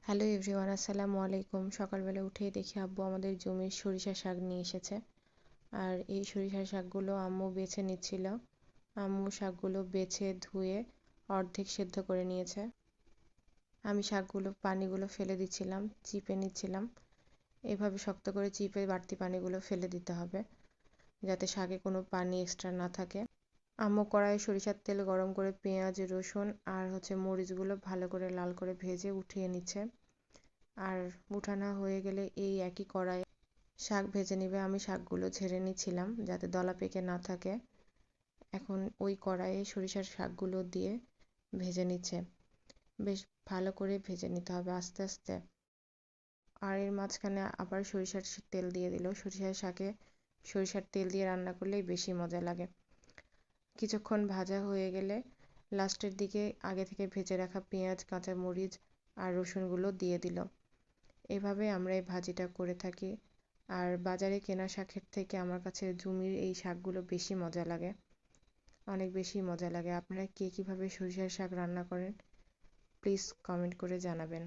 Hello everyone, আসসালামু আলাইকুম। সকালবেলা উঠেই দেখি আব্বু আমাদের জমির সরিষা শাক নিয়ে এসেছে। আর এই সরিষা শাকগুলো আম্মু বেছে নিচ্ছিল। আম্মু শাকগুলো বেছে ধুয়ে অর্ধেক সেদ্ধ করে নিয়েছে। আমি শাকগুলো পানিগুলো ফেলে দিচ্ছিলাম, চিপে নিচ্ছিলাম। এভাবে শক্ত করে চিপে বাড়তি পানিগুলো ফেলে দিতে হবে, যাতে শাকে কোনো পানি এক্সট্রা না থাকে। আম্মু কড়াইয়ে সরিষার তেল গরম করে পেঁয়াজ, রসুন আর মরিচগুলো ভালো করে লাল করে ভেজে উঠিয়ে নিচ্ছে। আর উঠানো হয়ে গেলে এই একই কড়াইয়ে শাক ভেজে নিবে। আমি শাকগুলো ঝেড়ে নিচ্ছিলাম যাতে দলা পেকে না থাকে। এখন ওই কড়াইয়ে সরিষার শাকগুলো দিয়ে ভেজে নিচ্ছে। বেশ ভালো করে ভেজে নিতে হবে আস্তে আস্তে। আর এর মাঝখানে আবার সরিষার তেল দিয়ে দিল। সরিষার শাকে সরিষার তেল দিয়ে রান্না করলেই বেশি মজা লাগে। কিছুক্ষণ ভাজা হয়ে গেলে লাস্টের দিকে আগে থেকে ভেজে রাখা পেঁয়াজ, কাঁচামরিচ আর রসুনগুলো দিয়ে দিল। এভাবে আমরা এই ভাজিটা করে থাকি। আর বাজারে কেনা শাকের থেকে আমার কাছে জমির এই শাকগুলো বেশি মজা লাগে, অনেক বেশি মজা লাগে। আপনারা কে কীভাবে সরিষার শাক রান্না করেন প্লিজ কমেন্ট করে জানাবেন।